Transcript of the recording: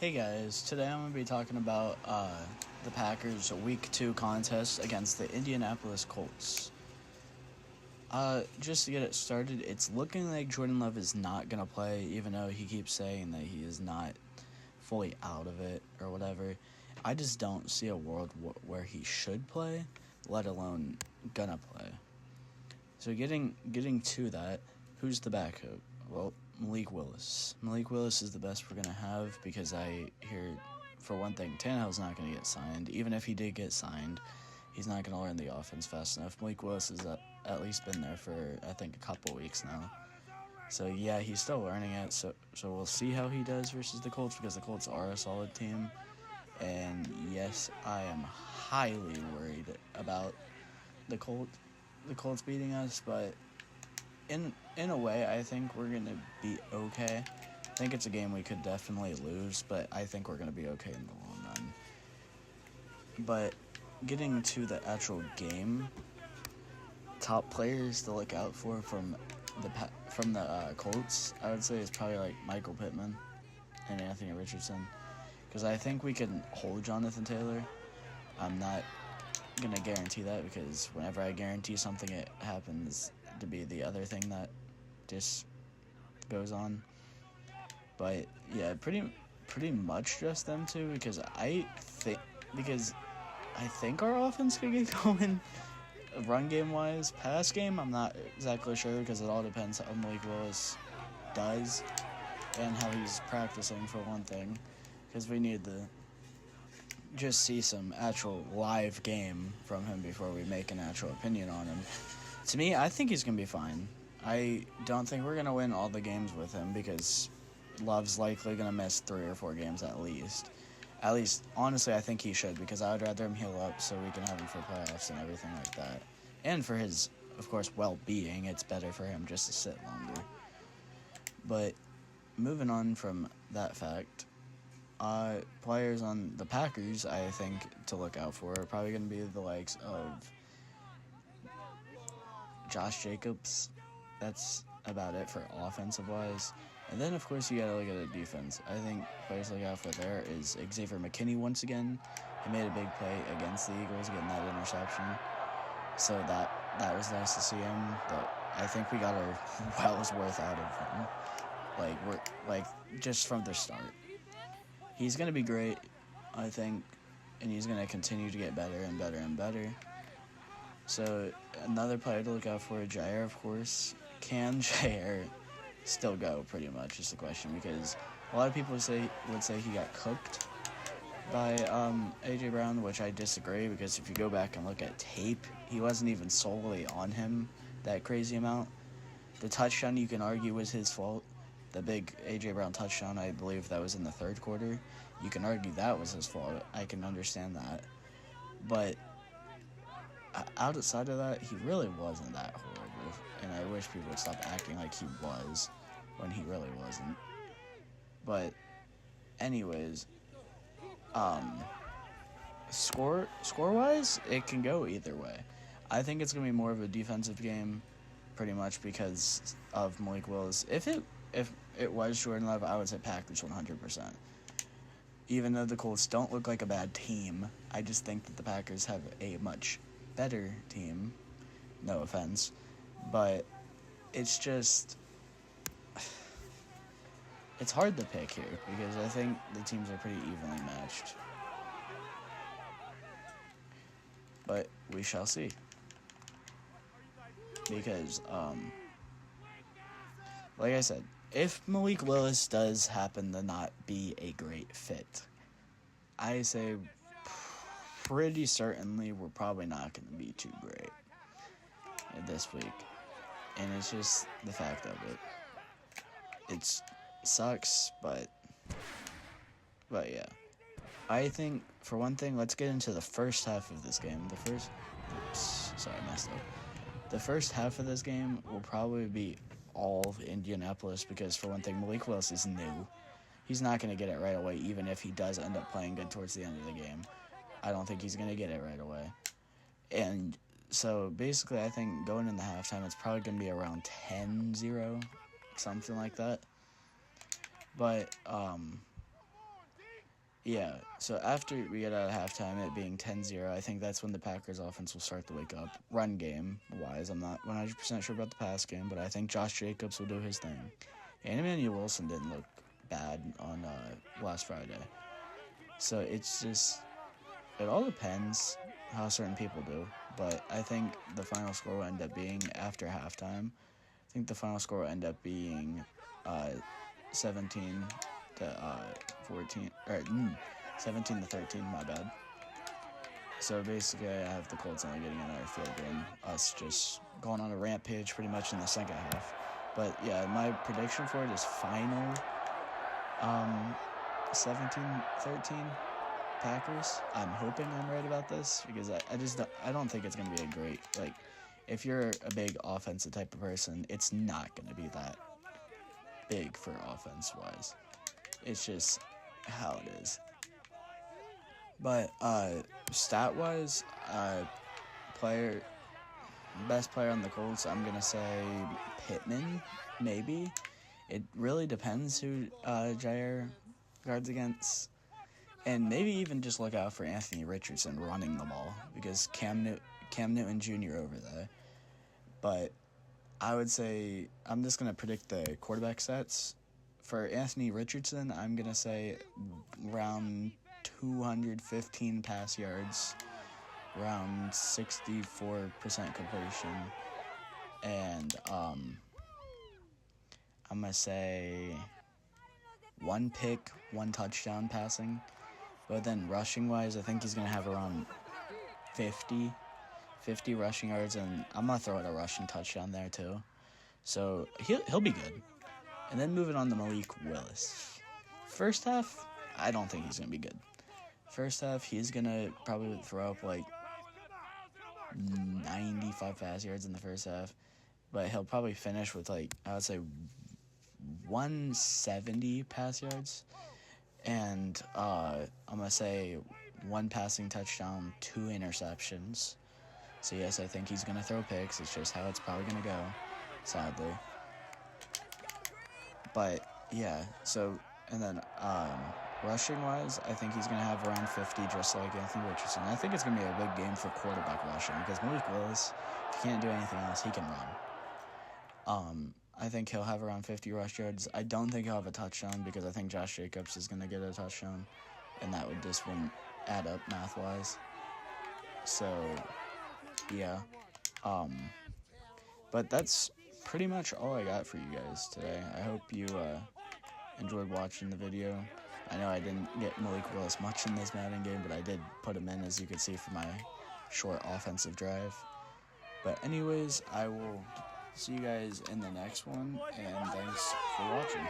Hey guys, today I'm going to be talking about the Packers' Week 2 contest against the Indianapolis Colts. Just to get it started, it's looking like Jordan Love is not going to play, even though he keeps saying that he is not fully out of it or whatever. I just don't see a world where he should play, let alone gonna play. So getting to that, who's the backup? Well, Malik Willis. Malik Willis is the best we're going to have because I hear, for one thing, Tannehill's not going to get signed. Even if he did get signed, he's not going to learn the offense fast enough. Malik Willis has at least been there for, I think, a couple weeks now. So, yeah, he's still learning it. So we'll see how he does versus the Colts because the Colts are a solid team. And, yes, I am highly worried about the Colts beating us, but in a way, I think we're going to be okay. I think it's a game we could definitely lose, but I think we're going to be okay in the long run. But getting to the actual game, top players to look out for from the Colts, I would say is probably like Michael Pittman and Anthony Richardson, because I think we can hold Jonathan Taylor. I'm not going to guarantee that because whenever I guarantee something, it happens to be the other thing that just goes on. But yeah, pretty much just them two because I think our offense could get going run game wise. Pass game, I'm not exactly sure because it all depends how Malik Willis does and how he's practicing for one thing, because we need to just see some actual live game from him before we make an actual opinion on him. To me, I think he's going to be fine. I don't think we're going to win all the games with him because Love's likely going to miss 3 or 4 games at least. At least, honestly, I think he should because I would rather him heal up so we can have him for playoffs and everything like that. And for his, of course, well-being, it's better for him just to sit longer. But moving on from that fact, players on the Packers, I think, to look out for are probably going to be the likes of Josh Jacobs. That's about it for offensive-wise. And then, of course, you got to look at the defense. I think players to look out for there is Xavier McKinney once again. He made a big play against the Eagles, getting that interception. So that was nice to see him. But I think we got our well's worth out of him. Just from the start. He's going to be great, I think, and he's going to continue to get better and better and better. So another player to look out for, Jair, of course. Can Jair still go, pretty much, is the question, because a lot of people would say he got cooked by A.J. Brown, which I disagree, because if you go back and look at tape, he wasn't even solely on him that crazy amount. The touchdown, you can argue, was his fault. The big A.J. Brown touchdown, I believe that was in the third quarter. You can argue that was his fault. I can understand that. But outside of that, he really wasn't that horrible. And I wish people would stop acting like he was when he really wasn't. But anyways, score-wise, it can go either way. I think it's going to be more of a defensive game, pretty much because of Malik Willis. If it was Jordan Love, I would say Packers 100%. Even though the Colts don't look like a bad team, I just think that the Packers have a much better team. No offense. But it's just... it's hard to pick here because I think the teams are pretty evenly matched. But we shall see. Because, like I said, if Malik Willis does happen to not be a great fit, I say pretty certainly we're probably not going to be too great this week. And it's just the fact of it. It sucks, but yeah. I think, for one thing, let's get into the first half of this game. The first half of this game will probably be all of Indianapolis because, for one thing, Malik Willis is new. He's not going to get it right away, even if he does end up playing good towards the end of the game. I don't think he's going to get it right away. And so, basically, I think going in the halftime, it's probably going to be around 10-0, something like that. But yeah, so after we get out of halftime, it being 10-0, I think that's when the Packers offense will start to wake up. Run game wise, I'm not 100% sure about the pass game, but I think Josh Jacobs will do his thing. And Emmanuel Wilson didn't look bad on last Friday. So it's just, it all depends how certain people do. But I think the final score will end up being, after halftime, I think the final score will end up being 17 to 14, or 17 to 13, my bad. So basically, I have the Colts only getting another field goal, and us just going on a rampage pretty much in the second half. But yeah, my prediction for it is final 17-13 Packers. I'm hoping I'm right about this because I don't think it's going to be a great, like, if you're a big offensive type of person, it's not going to be that big for offense-wise. It's just how it is. But stat-wise, best player on the Colts, I'm going to say Pittman, maybe. It really depends who Jair guards against. And maybe even just look out for Anthony Richardson running the ball because Cam Newton Jr. over there. But I would say I'm just going to predict the quarterback stats. For Anthony Richardson, I'm going to say around 215 pass yards, around 64% completion, and I'm going to say 1 pick, 1 touchdown passing. But then rushing-wise, I think he's going to have around 50 rushing yards, and I'm going to throw out a rushing touchdown there too. So he'll be good. And then moving on to Malik Willis. First half, I don't think he's going to be good. First half, he's going to probably throw up like 95 pass yards in the first half. But he'll probably finish with like, I would say 170 pass yards. And I'm going to say 1 passing touchdown, 2 interceptions. So yes, I think he's going to throw picks. It's just how it's probably going to go, sadly. But yeah, so, and then rushing-wise, I think he's going to have around 50, just like Anthony Richardson. I think it's going to be a big game for quarterback rushing because Malik Willis, if he can't do anything else, he can run. I think he'll have around 50 rush yards. I don't think he'll have a touchdown because I think Josh Jacobs is going to get a touchdown, and that would just wouldn't add up math-wise. So, yeah. But that's pretty much all I got for you guys today. I hope you enjoyed watching the video. I know I didn't get Malik Willis much in this Madden game, but I did put him in, as you can see, for my short offensive drive. But anyways, I will see you guys in the next one, and thanks for watching.